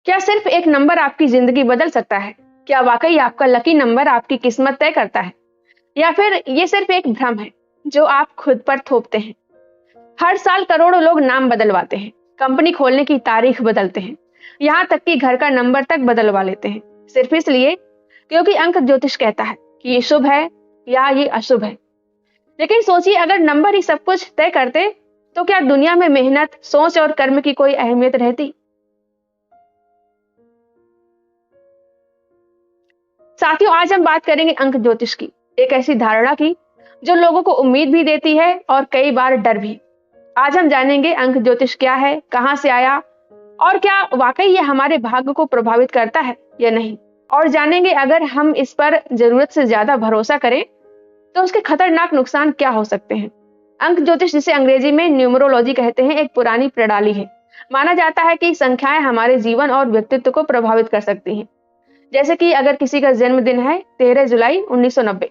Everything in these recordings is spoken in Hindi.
क्या सिर्फ एक नंबर आपकी जिंदगी बदल सकता है? क्या वाकई आपका लकी नंबर आपकी किस्मत तय करता है, या फिर ये सिर्फ एक भ्रम है जो आप खुद पर थोपते हैं? हर साल करोड़ों लोग नाम बदलवाते हैं, कंपनी खोलने की तारीख बदलते हैं, यहाँ तक कि घर का नंबर तक बदलवा लेते हैं, सिर्फ इसलिए क्योंकि अंक ज्योतिष कहता है कि ये शुभ है या ये अशुभ है। लेकिन सोचिए, अगर नंबर ही सब कुछ तय करते तो क्या दुनिया में मेहनत, सोच और कर्म की कोई अहमियत रहती? साथियों, आज हम बात करेंगे अंक ज्योतिष की, एक ऐसी धारणा की जो लोगों को उम्मीद भी देती है और कई बार डर भी। आज हम जानेंगे अंक ज्योतिष क्या है, कहां से आया और क्या वाकई ये हमारे भाग्य को प्रभावित करता है या नहीं। और जानेंगे अगर हम इस पर जरूरत से ज्यादा भरोसा करें तो उसके खतरनाक नुकसान क्या हो सकते हैं। अंक ज्योतिष, जिसे अंग्रेजी में न्यूमरोलॉजी कहते हैं, एक पुरानी प्रणाली है। माना जाता है कि संख्याएं हमारे जीवन और व्यक्तित्व को प्रभावित कर सकती हैं। जैसे कि अगर किसी का जन्मदिन है 13 जुलाई 1990,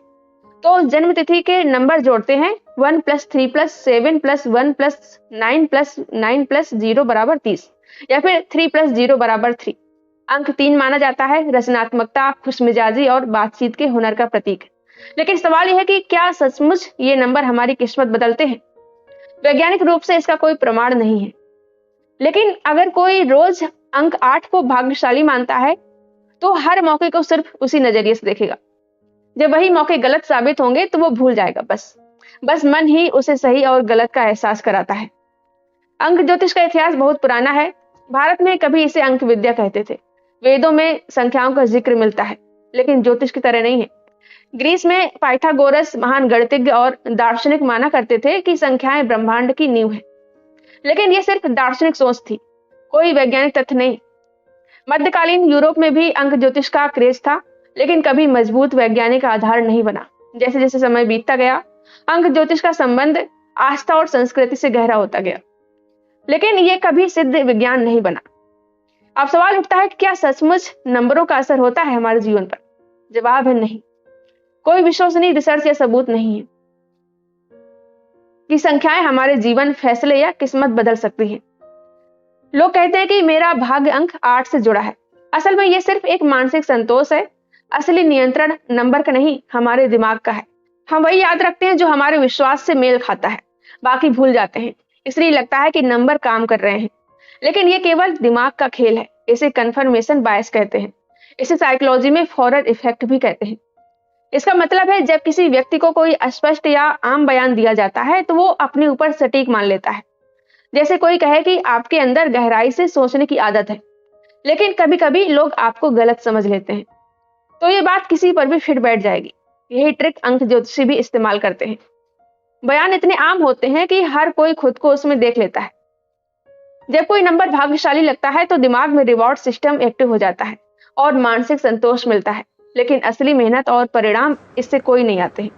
तो जन्म तिथि के नंबर जोड़ते हैं 1 + 3 + 7 + 1 + 9 + 9 + 0 = 30, या फिर 3 + 0 = 3। अंक 3 माना जाता है रचनात्मकता, खुशमिजाजी और बातचीत के हुनर का प्रतीक। लेकिन सवाल यह है कि क्या सचमुच ये नंबर हमारी किस्मत बदलते हैं? वैज्ञानिक रूप से इसका कोई प्रमाण नहीं है, लेकिन अगर कोई रोज अंक 8 को भाग्यशाली मानता है तो हर मौके को सिर्फ उसी नजरिए से देखेगा। जब वही मौके गलत साबित होंगे तो वो भूल जाएगा। बस मन ही उसे सही और गलत का एहसास कराता है। अंक ज्योतिष का इतिहास बहुत पुराना है। भारत में कभी इसे अंक विद्या कहते थे। वेदों में संख्याओं का जिक्र मिलता है, लेकिन ज्योतिष की तरह नहीं है। ग्रीस में पाइथागोरस महान गणितज्ञ और दार्शनिक माना करते थे कि संख्याएं ब्रह्मांड की नींव है, लेकिन यह सिर्फ दार्शनिक सोच थी, कोई वैज्ञानिक तथ्य नहीं। मध्यकालीन यूरोप में भी अंक ज्योतिष का क्रेज था, लेकिन कभी मजबूत वैज्ञानिक आधार नहीं बना। जैसे जैसे समय बीतता गया, अंक ज्योतिष का संबंध आस्था और संस्कृति से गहरा होता गया, लेकिन यह कभी सिद्ध विज्ञान नहीं बना। अब सवाल उठता है कि क्या सचमुच नंबरों का असर होता है हमारे जीवन पर? जवाब है नहीं। कोई विश्वसनीय रिसर्च या सबूत नहीं है कि संख्याएं हमारे जीवन, फैसले या किस्मत बदल सकती हैं। लोग कहते हैं कि मेरा भाग्य अंक 8 से जुड़ा है। असल में यह सिर्फ एक मानसिक संतोष है। असली नियंत्रण नंबर का नहीं, हमारे दिमाग का है। हम वही याद रखते हैं जो हमारे विश्वास से मेल खाता है, बाकी भूल जाते हैं। इसलिए लगता है कि नंबर काम कर रहे हैं, लेकिन यह केवल दिमाग का खेल है। इसे कंफर्मेशन बायस कहते हैं। इसे साइकोलॉजी में फॉरवर्ड इफेक्ट भी कहते हैं। इसका मतलब है, जब किसी व्यक्ति को कोई अस्पष्ट या आम बयान दिया जाता है तो वो अपने ऊपर सटीक मान लेता है। जैसे कोई कहे कि आपके अंदर गहराई से सोचने की आदत है, लेकिन कभी कभी लोग आपको गलत समझ लेते हैं, तो ये बात किसी पर भी फिट बैठ जाएगी। यही ट्रिक अंक ज्योतिषी भी इस्तेमाल करते हैं। बयान इतने आम होते हैं कि हर कोई खुद को उसमें देख लेता है। जब कोई नंबर भाग्यशाली लगता है तो दिमाग में रिवॉर्ड सिस्टम एक्टिव हो जाता है और मानसिक संतोष मिलता है, लेकिन असली मेहनत और परिणाम इससे कोई नहीं आते हैं।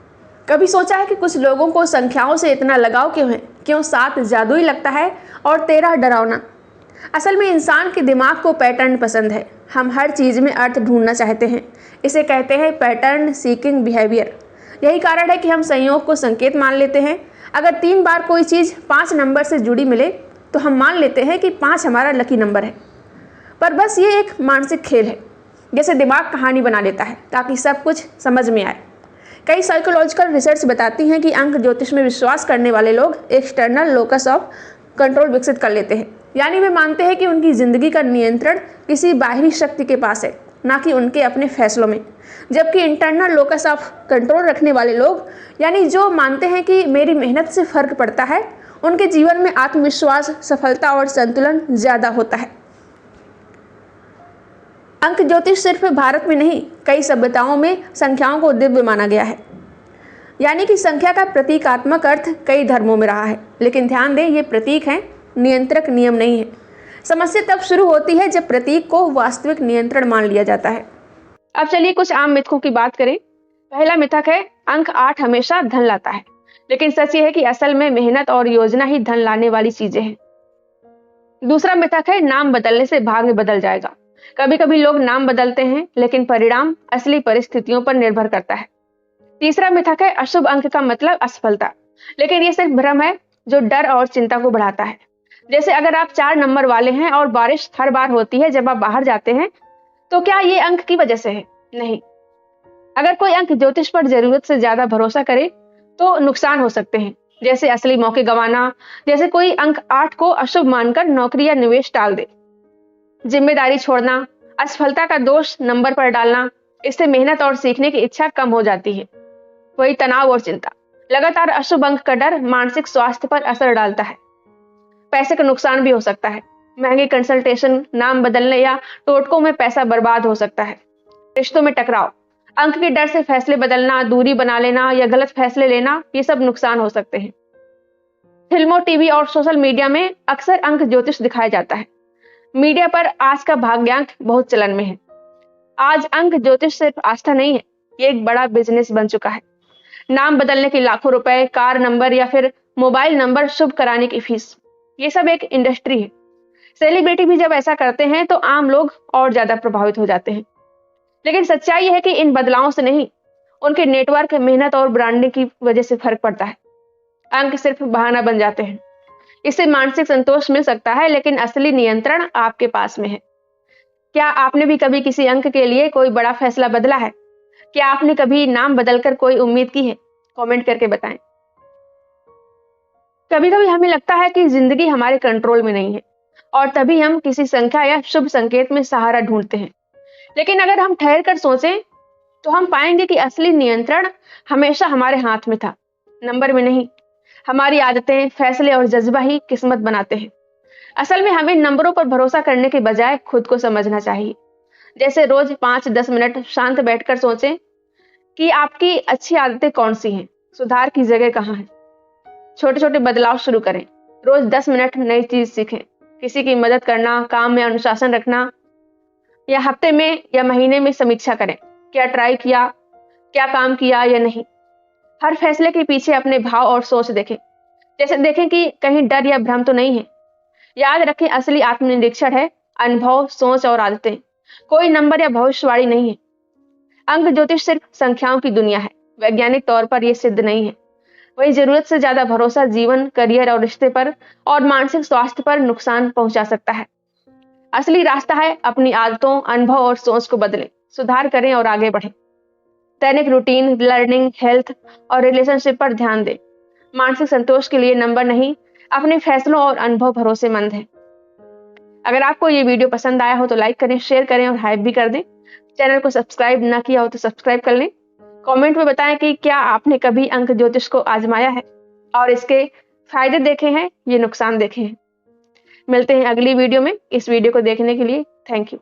कभी सोचा है कि कुछ लोगों को संख्याओं से इतना लगाव क्यों है? क्यों 7 जादुई लगता है और 13 डरावना? असल में इंसान के दिमाग को पैटर्न पसंद है। हम हर चीज़ में अर्थ ढूंढना चाहते हैं। इसे कहते हैं पैटर्न सीकिंग बिहेवियर। यही कारण है कि हम संयोग को संकेत मान लेते हैं। अगर 3 बार कोई चीज़ 5 नंबर से जुड़ी मिले तो हम मान लेते हैं कि 5 हमारा लकी नंबर है। पर बस ये एक मानसिक खेल है, जैसे दिमाग कहानी बना लेता है ताकि सब कुछ समझ में आए। कई साइकोलॉजिकल रिसर्च बताती हैं कि अंक ज्योतिष में विश्वास करने वाले लोग एक्सटर्नल लोकस ऑफ कंट्रोल विकसित कर लेते हैं। यानी वे मानते हैं कि उनकी जिंदगी का नियंत्रण किसी बाहरी शक्ति के पास है, ना कि उनके अपने फैसलों में। जबकि इंटरनल लोकस ऑफ कंट्रोल रखने वाले लोग, यानी जो मानते हैं कि मेरी मेहनत से फर्क पड़ता है, उनके जीवन में आत्मविश्वास, सफलता और संतुलन ज्यादा होता है। अंक ज्योतिष सिर्फ भारत में नहीं, कई सभ्यताओं में संख्याओं को दिव्य माना गया है। यानी कि संख्या का प्रतीकात्मक अर्थ कई धर्मों में रहा है। लेकिन ध्यान दें, ये प्रतीक हैं, नियंत्रक नियम नहीं है। समस्या तब शुरू होती है जब प्रतीक को वास्तविक नियंत्रण मान लिया जाता है। अब चलिए कुछ आम मिथकों की बात करें। पहला मिथक है, अंक 8 हमेशा धन लाता है। लेकिन सच ये है कि असल में मेहनत और योजना ही धन लाने वाली चीजें हैं। दूसरा मिथक है, नाम बदलने से भाग्य बदल जाएगा। कभी कभी लोग नाम बदलते हैं, लेकिन परिणाम असली परिस्थितियों पर निर्भर करता है। तीसरा मिथक है, अशुभ अंक का मतलब असफलता। लेकिन यह सिर्फ भ्रम है जो डर और चिंता को बढ़ाता है। जैसे अगर आप 4 नंबर वाले हैं और बारिश हर बार होती है जब आप बाहर जाते हैं, तो क्या ये अंक की वजह से है? नहीं। अगर कोई अंक ज्योतिष पर जरूरत से ज्यादा भरोसा करे तो नुकसान हो सकते हैं, जैसे असली मौके गंवाना, जैसे कोई अंक 8 को अशुभ मानकर नौकरी या निवेश टाल दे, जिम्मेदारी छोड़ना, असफलता का दोष नंबर पर डालना। इससे मेहनत और सीखने की इच्छा कम हो जाती है। वही तनाव और चिंता, लगातार अशुभ अंक का डर मानसिक स्वास्थ्य पर असर डालता है। पैसे का नुकसान भी हो सकता है। महंगे कंसल्टेशन, नाम बदलने या टोटकों में पैसा बर्बाद हो सकता है। रिश्तों में टकराव, अंक के डर से फैसले बदलना, दूरी बना लेना या गलत फैसले लेना, ये सब नुकसान हो सकते हैं। फिल्मों, टीवी और सोशल मीडिया में अक्सर अंक ज्योतिष दिखाया जाता है। मीडिया पर आज का भाग्यांक बहुत चलन में है। आज अंक ज्योतिष सिर्फ आस्था नहीं है, ये एक बड़ा बिजनेस बन चुका है। नाम बदलने के लाखों रुपए, कार नंबर या फिर मोबाइल नंबर शुभ कराने की फीस, ये सब एक इंडस्ट्री है। सेलिब्रिटी भी जब ऐसा करते हैं तो आम लोग और ज्यादा प्रभावित हो जाते हैं। लेकिन सच्चाई है कि इन बदलावों से नहीं, उनके नेटवर्क, मेहनत और ब्रांडिंग की वजह से फर्क पड़ता है। अंक सिर्फ बहाना बन जाते हैं। इससे मानसिक संतोष मिल सकता है, लेकिन असली नियंत्रण आपके पास में है। क्या आपने भी कभी किसी अंक के लिए कोई बड़ा फैसला बदला है? क्या आपने कभी नाम बदलकर कोई उम्मीद की है? कमेंट करके बताएं। कभी कभी हमें लगता है कि जिंदगी हमारे कंट्रोल में नहीं है और तभी हम किसी संख्या या शुभ संकेत में सहारा ढूंढते हैं। लेकिन अगर हम ठहर कर सोचें तो हम पाएंगे कि असली नियंत्रण हमेशा हमारे हाथ में था, नंबर में नहीं। हमारी आदतें, फैसले और जज्बा ही किस्मत बनाते हैं। असल में हमें नंबरों पर भरोसा करने के बजाय खुद को समझना चाहिए। जैसे रोज 5-10 मिनट शांत बैठकर सोचें कि आपकी अच्छी आदतें कौन सी हैं, सुधार की जगह कहाँ है। छोटे छोटे बदलाव शुरू करें। रोज 10 मिनट नई चीज सीखें, किसी की मदद करना, काम में अनुशासन रखना, या हफ्ते में या महीने में समीक्षा करें। क्या ट्राई किया, क्या काम किया या नहीं। हर फैसले के पीछे अपने भाव और सोच देखें। जैसे देखें कि कहीं डर या भ्रम तो नहीं है। याद रखें, असली आत्मनिरीक्षण है अनुभव, सोच और आदतें, कोई नंबर या भविष्यवाणी नहीं है। अंक ज्योतिष सिर्फ संख्याओं की दुनिया है, वैज्ञानिक तौर पर यह सिद्ध नहीं है। वही जरूरत से ज्यादा भरोसा जीवन, करियर और रिश्ते पर और मानसिक स्वास्थ्य पर नुकसान पहुंचा सकता है। असली रास्ता है अपनी आदतों, अनुभव और सोच को बदलें, सुधार करें और आगे बढ़ें। दैनिक रूटीन, लर्निंग, हेल्थ और रिलेशनशिप पर ध्यान दें। मानसिक संतोष के लिए नंबर नहीं, अपने फैसलों और अनुभव भरोसेमंद है। अगर आपको ये वीडियो पसंद आया हो तो लाइक करें, शेयर करें और हाइप भी कर दें। चैनल को सब्सक्राइब ना किया हो तो सब्सक्राइब कर लें। कमेंट में बताएं कि क्या आपने कभी अंक ज्योतिष को आजमाया है और इसके फायदे देखे हैं, ये नुकसान देखे हैं। मिलते हैं अगली वीडियो में। इस वीडियो को देखने के लिए थैंक यू।